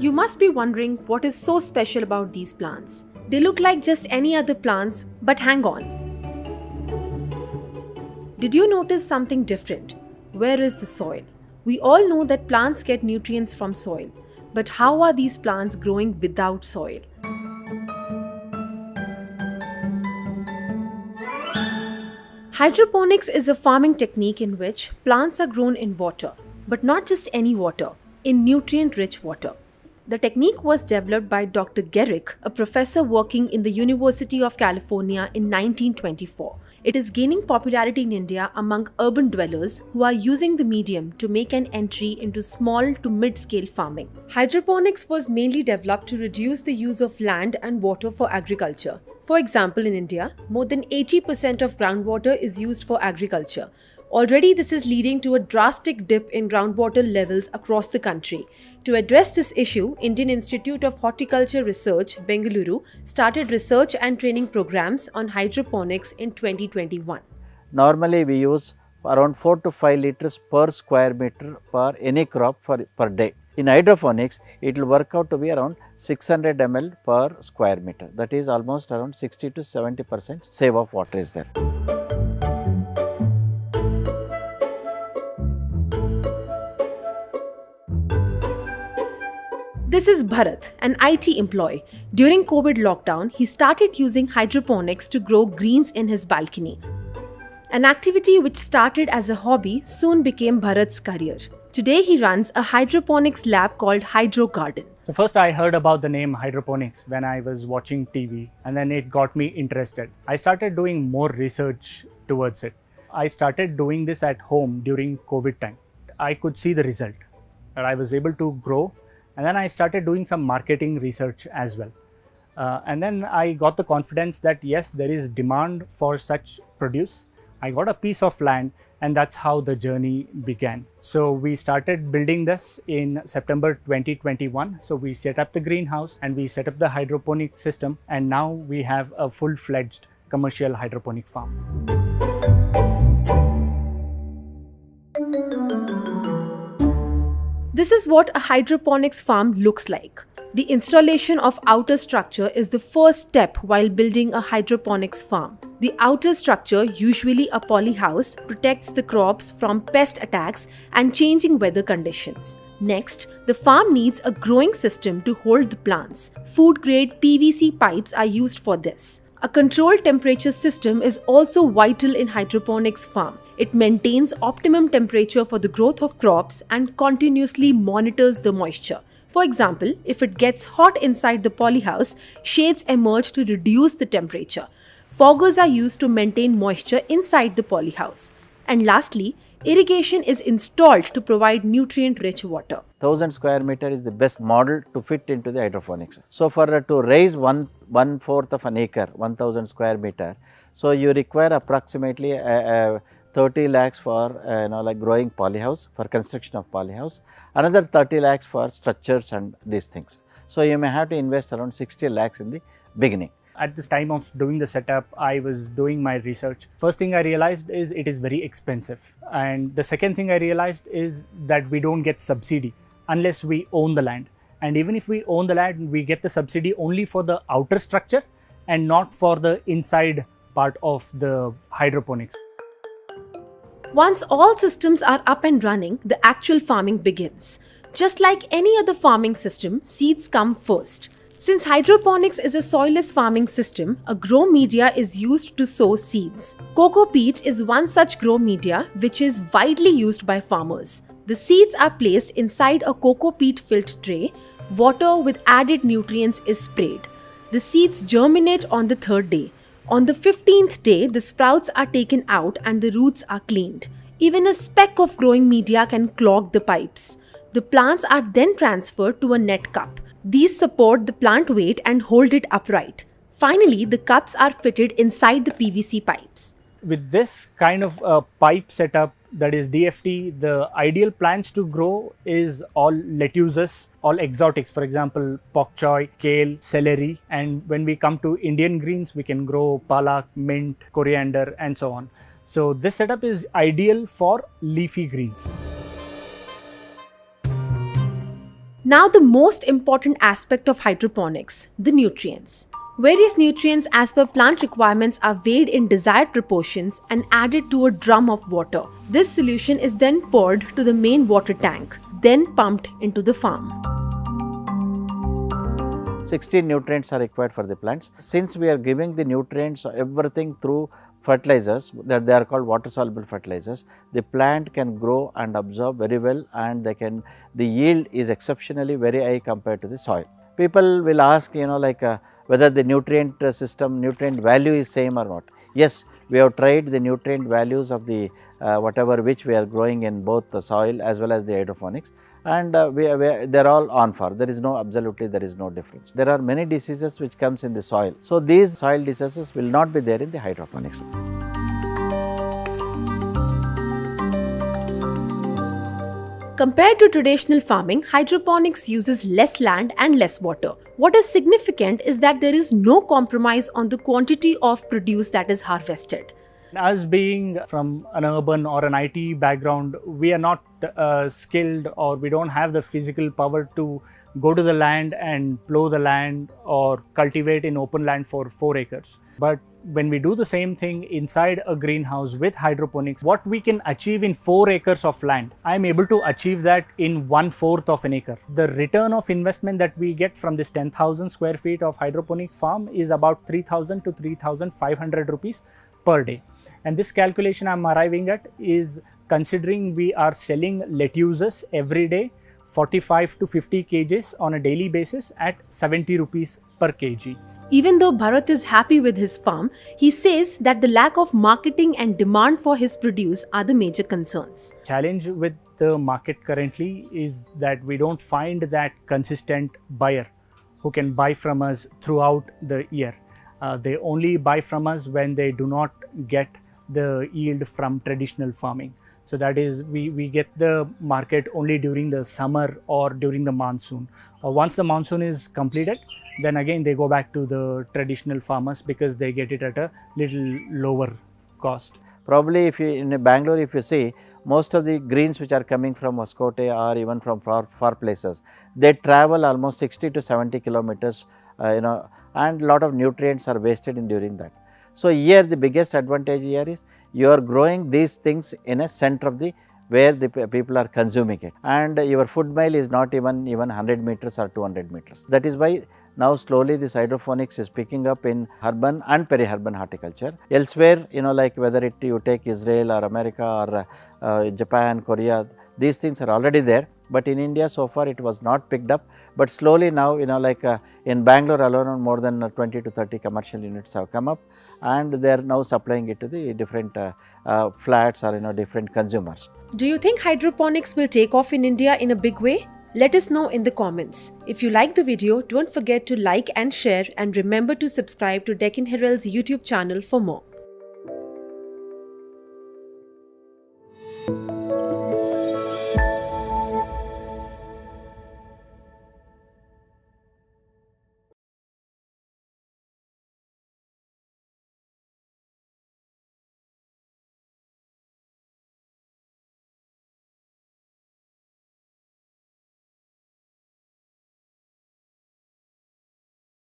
You must be wondering what is so special about these plants. They look like just any other plants, but hang on. Did you notice something different? Where is the soil? We all know that plants get nutrients from soil, but how are these plants growing without soil? Hydroponics is a farming technique in which plants are grown in water, but not just any water, in nutrient-rich water. The technique was developed by Dr. Gerrick, a professor working in the University of California in 1924. It is gaining popularity in India among urban dwellers who are using the medium to make an entry into small to mid-scale farming. Hydroponics was mainly developed to reduce the use of land and water for agriculture. For example, in India, more than 80% of groundwater is used for agriculture. Already, this is leading to a drastic dip in groundwater levels across the country. To address this issue, Indian Institute of Horticulture Research, Bengaluru, started research and training programs on hydroponics in 2021. Normally, we use around 4 to 5 liters per square meter per any crop per day. In hydroponics, it will work out to be around 600 ml per square meter. That is almost around 60 to 70% save of water is there. This is Bharat, an IT employee. During COVID lockdown, he started using hydroponics to grow greens in his balcony. An activity which started as a hobby soon became Bharat's career. Today he runs a hydroponics lab called Hydro Garden. So first I heard about the name hydroponics when I was watching TV, and then it got me interested. I started doing more research towards it. I started doing this at home during COVID time. I could see the result that I was able to grow, and then I started doing some marketing research as well. And then I got the confidence that yes, there is demand for such produce. I got a piece of land, and that's how the journey began. So we started building this in September 2021. So we set up the greenhouse and we set up the hydroponic system, and now we have a full-fledged commercial hydroponic farm. This is what a hydroponics farm looks like. The installation of outer structure is the first step while building a hydroponics farm. The outer structure, usually a polyhouse, protects the crops from pest attacks and changing weather conditions. Next, the farm needs a growing system to hold the plants. Food-grade PVC pipes are used for this. A controlled temperature system is also vital in hydroponics farm. It maintains optimum temperature for the growth of crops and continuously monitors the moisture. For example, if it gets hot inside the polyhouse, shades emerge to reduce the temperature. Foggers are used to maintain moisture inside the polyhouse. And lastly, irrigation is installed to provide nutrient-rich water. 1000 square meter is the best model to fit into the hydroponics. So for to raise one fourth of an acre, 1000 square meter, so you require approximately 30 lakhs for like growing polyhouse, for construction of polyhouse, another 30 lakhs for structures and these things. So you may have to invest around 60 lakhs in the beginning. At this time of doing the setup, I was doing my research. First thing I realized is it is very expensive. And the second thing I realized is that we don't get subsidy unless we own the land. And even if we own the land, we get the subsidy only for the outer structure and not for the inside part of the hydroponics. Once all systems are up and running, the actual farming begins. Just like any other farming system, seeds come first. Since hydroponics is a soilless farming system, a grow media is used to sow seeds. Coco peat is one such grow media which is widely used by farmers. The seeds are placed inside a coco peat filled tray. Water with added nutrients is sprayed. The seeds germinate on the 3rd day. On the 15th day, the sprouts are taken out and the roots are cleaned. Even a speck of growing media can clog the pipes. The plants are then transferred to a net cup. These support the plant weight and hold it upright. Finally, the cups are fitted inside the PVC pipes. With this kind of pipe setup, that is DFT, the ideal plants to grow is all lettuces, all exotics, for example, pak choy, kale, celery, and when we come to Indian greens, we can grow palak, mint, coriander, and so on. So this setup is ideal for leafy greens. Now the most important aspect of hydroponics, the nutrients. Various nutrients as per plant requirements are weighed in desired proportions and added to a drum of water. This solution is then poured to the main water tank, then pumped into the farm. 16 nutrients are required for the plants. Since we are giving the nutrients, everything through fertilizers, that they are called water soluble fertilizers, the plant can grow and absorb very well, and the yield is exceptionally very high compared to the soil. People will ask, whether the nutrient nutrient value is same or not. Yes, we have tried the nutrient values of the whatever which we are growing in both the soil as well as the hydroponics, and they are all on par. There is no difference. There are many diseases which comes in the soil. So these soil diseases will not be there in the hydroponics. Compared to traditional farming, hydroponics uses less land and less water. What is significant is that there is no compromise on the quantity of produce that is harvested. Us being from an urban or an IT background, we are not skilled, or we don't have the physical power to go to the land and plow the land or cultivate in open land for 4 acres. But when we do the same thing inside a greenhouse with hydroponics, what we can achieve in 4 acres of land, I am able to achieve that in 1/4 of an acre. The return of investment that we get from this 10,000 square feet of hydroponic farm is about 3,000 to 3,500 rupees per day. And this calculation I'm arriving at is considering we are selling lettuces every day, 45 to 50 kgs on a daily basis at 70 rupees per kg. Even though Bharat is happy with his farm, he says that the lack of marketing and demand for his produce are the major concerns. Challenge with the market currently is that we don't find that consistent buyer who can buy from us throughout the year. They only buy from us when they do not get the yield from traditional farming. So that is, we get the market only during the summer or during the monsoon. Once the monsoon is completed, then again they go back to the traditional farmers because they get it at a little lower cost. Probably if you in Bangalore, if you see, most of the greens which are coming from Hoskote or even from far places, they travel almost 60 to 70 kilometers, and lot of nutrients are wasted in during that. So here the biggest advantage here is you are growing these things in a center of the where the people are consuming it, and your food mile is not even 100 meters or 200 meters. That is why now slowly this hydroponics is picking up in urban and peri-urban horticulture. Elsewhere, whether you take Israel or America or Japan, Korea, these things are already there. But in India so far it was not picked up, but slowly now in Bangalore alone more than 20 to 30 commercial units have come up, and they are now supplying it to the different flats or different consumers. Do you think hydroponics will take off in India in a big way? Let us know in the comments. If you like the video, don't forget to like and share, and remember to subscribe to Deccan Herald's YouTube channel for more.